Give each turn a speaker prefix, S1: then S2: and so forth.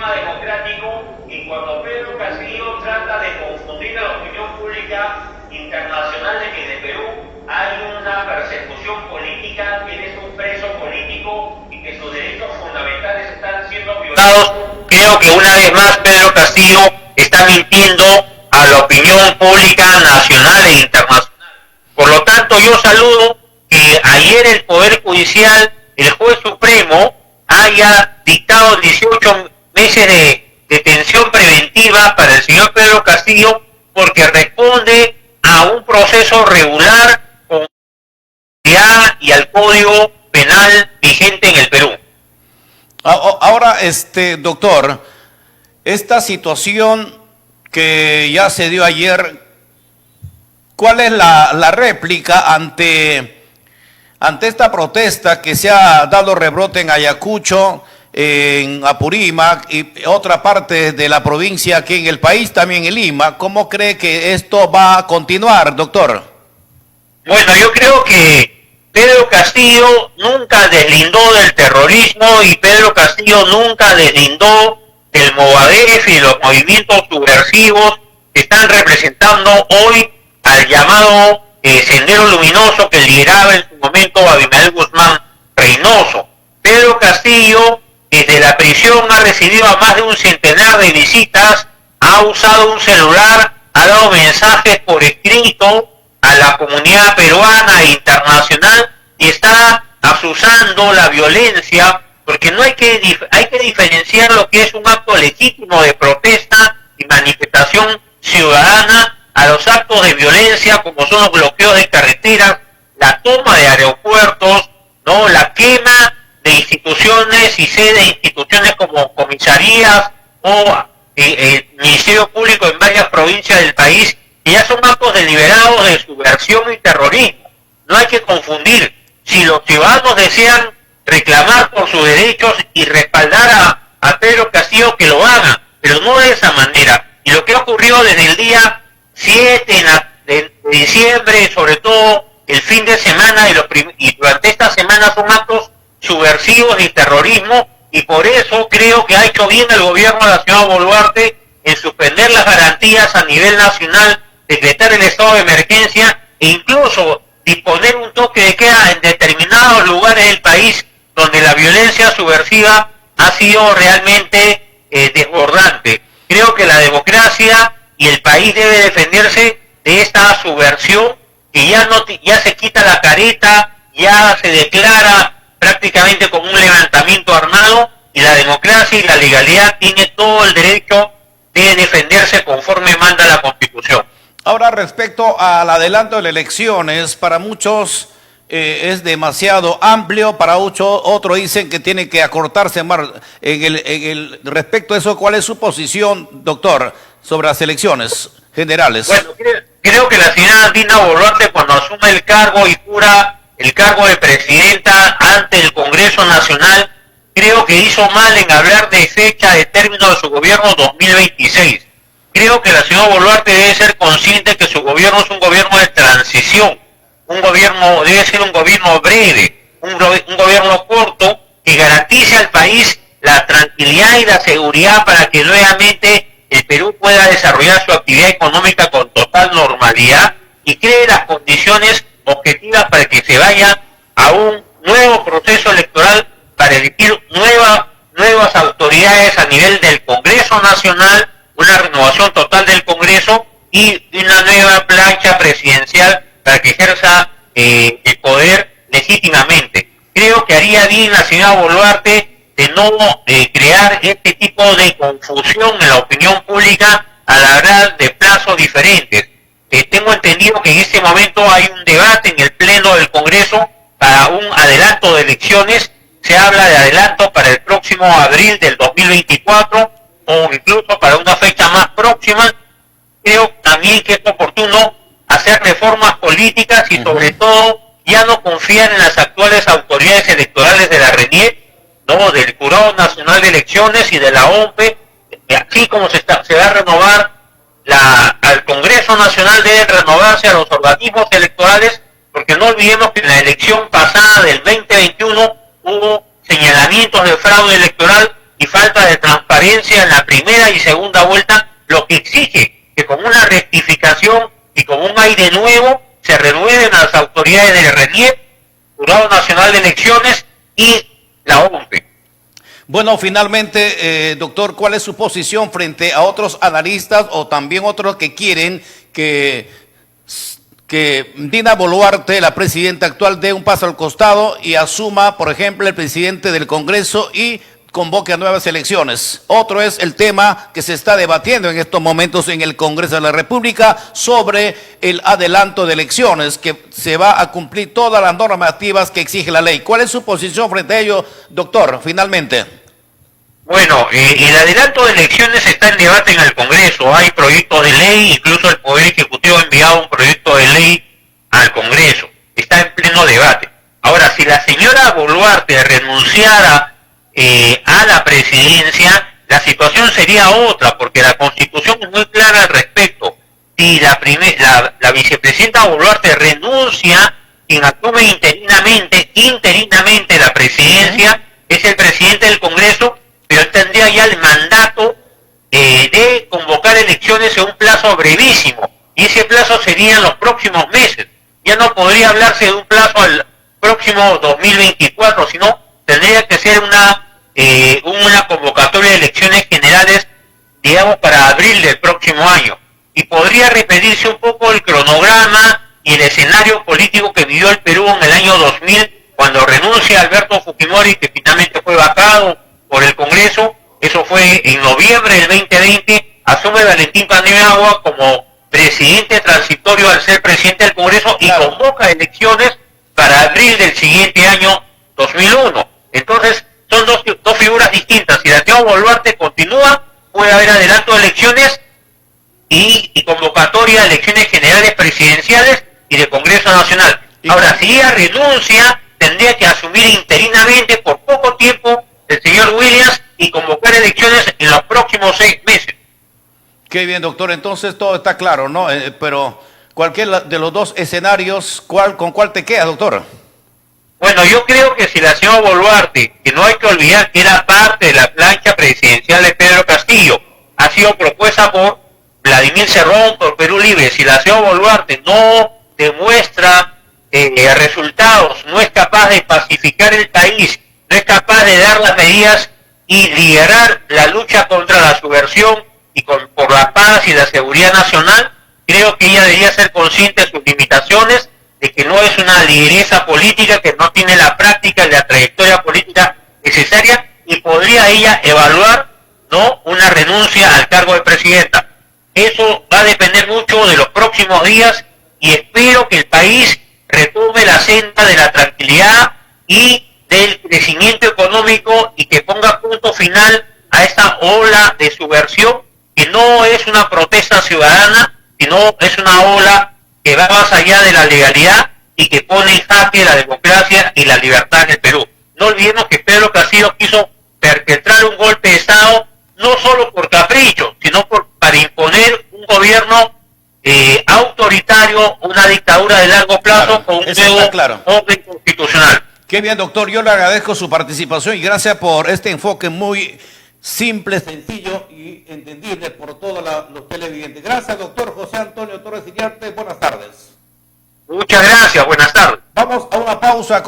S1: sistema democrático, y cuando Pedro Castillo trata de confundir a la opinión pública internacional de que en el Perú hay una persecución política, que él es un preso político y que sus derechos fundamentales están siendo violados, creo que una vez más Pedro Castillo está mintiendo a la opinión pública nacional e internacional. Por lo tanto, yo saludo que ayer el Poder Judicial, el juez supremo, haya dictado 18 meses de detención preventiva para el señor Pedro Castillo, porque responde a un proceso regular con y al Código Penal vigente en el Perú.
S2: Ahora, doctor, esta situación que ya se dio ayer, ¿cuál es la réplica ante esta protesta que se ha dado rebrote en Ayacucho, en Apurímac y otra parte de la provincia aquí en el país, también en Lima? ¿Cómo cree que esto va a continuar, doctor?
S1: Bueno, yo creo que Pedro Castillo nunca deslindó del terrorismo y Pedro Castillo nunca deslindó del Movadef y los movimientos subversivos que están representando hoy al llamado Sendero Luminoso que lideraba en su momento Abimael Guzmán Reynoso. Pedro Castillo desde la prisión ha recibido a más de un centenar de visitas, ha usado un celular, ha dado mensajes por escrito a la comunidad peruana e internacional y está asusando la violencia, porque no hay que diferenciar lo que es un acto legítimo de protesta y manifestación ciudadana a los actos de violencia como son los bloqueos de carreteras, la toma de aeropuertos, no, la quema de instituciones y sede de instituciones como comisarías o el Ministerio Público en varias provincias del país, que ya son actos deliberados de subversión y terrorismo. No hay que confundir. Si los ciudadanos desean reclamar por sus derechos y respaldar a Pedro Castillo, que lo hagan, pero no de esa manera. Y lo que ha ocurrido desde el día 7 de diciembre, sobre todo el fin de semana y durante esta semana, son actos subversivos y terrorismo, y por eso creo que ha hecho bien el gobierno de la señora Boluarte en suspender las garantías a nivel nacional, decretar el estado de emergencia e incluso disponer un toque de queda en determinados lugares del país donde la violencia subversiva ha sido realmente desbordante. Creo que la democracia y el país debe defenderse de esta subversión que ya se quita la careta, ya se declara prácticamente como un levantamiento armado, y la democracia y la legalidad tiene todo el derecho de defenderse conforme manda la Constitución.
S2: Ahora, respecto al adelanto de las elecciones, para muchos es demasiado amplio, para otros dicen que tiene que acortarse más. Respecto a eso, ¿cuál es su posición, doctor, sobre las elecciones generales?
S1: Bueno, creo que la señora Dina Boluarte, cuando asume el cargo y jura el cargo de presidenta ante el Congreso Nacional, creo que hizo mal en hablar de fecha de término de su gobierno 2026. Creo que la señora Boluarte debe ser consciente que su gobierno es un gobierno de transición, debe ser un gobierno breve, un gobierno corto que garantice al país la tranquilidad y la seguridad para que nuevamente el Perú pueda desarrollar su actividad económica con total normalidad y cree las condiciones objetivas para que se vaya a un nuevo proceso electoral para elegir nuevas autoridades a nivel del Congreso Nacional, una renovación total del Congreso y una nueva plancha presidencial para que ejerza el poder legítimamente. Creo que haría bien la señora Boluarte de no crear este tipo de confusión en la opinión pública al hablar de plazos diferentes. Tengo entendido que en este momento hay un debate en el Pleno del Congreso para un adelanto de elecciones. Se habla de adelanto para el próximo abril del 2024 o incluso para una fecha más próxima. Creo también que es oportuno hacer reformas políticas y sobre todo ya no confiar en las actuales autoridades electorales de la RENIEC, ¿no?, del Jurado Nacional de Elecciones y de la OMPE, así como se va a renovar al Congreso Nacional, debe renovarse a los organismos electorales, porque no olvidemos que en la elección pasada del 2021 hubo señalamientos de fraude electoral y falta de transparencia transparencia en la primera y segunda vuelta, lo que exige que con una rectificación y con un aire nuevo se renueven las autoridades del RNIEP, Jurado Nacional de Elecciones y la OMPE.
S2: Bueno, finalmente, doctor, ¿cuál es su posición frente a otros analistas o también otros que quieren que Dina Boluarte, la presidenta actual, dé un paso al costado y asuma, por ejemplo, el presidente del Congreso y convoque a nuevas elecciones? Otro es el tema que se está debatiendo en estos momentos en el Congreso de la República sobre el adelanto de elecciones, que se va a cumplir todas las normativas que exige la ley. ¿Cuál es su posición frente a ello, doctor, finalmente?
S1: Bueno, el adelanto de elecciones está en debate en el Congreso. Hay proyectos de ley, incluso el Poder Ejecutivo ha enviado un proyecto de ley al Congreso. Está en pleno debate. Ahora, si la señora Boluarte renunciara a la presidencia, la situación sería otra, porque la Constitución es muy clara al respecto. Si la vicepresidenta Boluarte renuncia, quien asume interinamente la presidencia es el presidente del Congreso, pero él tendría ya el mandato de convocar elecciones en un plazo brevísimo, y ese plazo sería en los próximos meses. Ya no podría hablarse de un plazo al próximo 2024, sino tendría que ser una convocatoria de elecciones generales, digamos, para abril del próximo año. Y podría repetirse un poco el cronograma y el escenario político que vivió el Perú en el año 2000, cuando renuncia Alberto Fujimori, que finalmente fue vacado por el Congreso. Eso fue en noviembre del 2020, asume Valentín Paniagua como presidente transitorio al ser presidente del Congreso y convoca elecciones para abril del siguiente año 2001. Entonces, son dos figuras distintas. Si la señora Boluarte continúa, puede haber adelanto de elecciones y convocatoria de elecciones generales presidenciales y de Congreso Nacional. Ahora, si ella renuncia, tendría que asumir interinamente por poco tiempo el señor Williams y convocar elecciones en los próximos 6 meses.
S2: Qué bien, doctor. Entonces todo está claro, ¿no? Pero cualquiera de los dos escenarios, ¿con cuál te queda, doctor?
S1: Bueno, yo creo que si la señora Boluarte, que no hay que olvidar que era parte de la plancha presidencial de Pedro Castillo, ha sido propuesta por Vladimir Cerrón, por Perú Libre. Si la señora Boluarte no demuestra resultados, no es capaz de pacificar el país, no es capaz de dar las medidas y liderar la lucha contra la subversión y por la paz y la seguridad nacional, creo que ella debería ser consciente de sus limitaciones, de que no es una lideresa política, que no tiene la práctica y la trayectoria política necesaria, y podría ella evaluar, ¿no?, una renuncia al cargo de presidenta. Eso va a depender mucho de los próximos días y espero que el país retome la senda de la tranquilidad y del crecimiento económico y que ponga punto final a esta ola de subversión, que no es una protesta ciudadana, sino es una ola que va más allá de la legalidad y que pone en jaque la democracia y la libertad en el Perú. No olvidemos que Pedro Castillo quiso perpetrar un golpe de Estado no solo por capricho, sino para imponer un gobierno autoritario, una dictadura de largo plazo, con un nuevo orden constitucional.
S2: Qué bien, doctor. Yo le agradezco su participación y gracias por este enfoque muy simple, sencillo y entendible por todos los televidentes. Gracias, doctor José Antonio Torres Iriarte. Buenas tardes.
S1: Muchas gracias. Buenas tardes.
S2: Vamos a una pausa.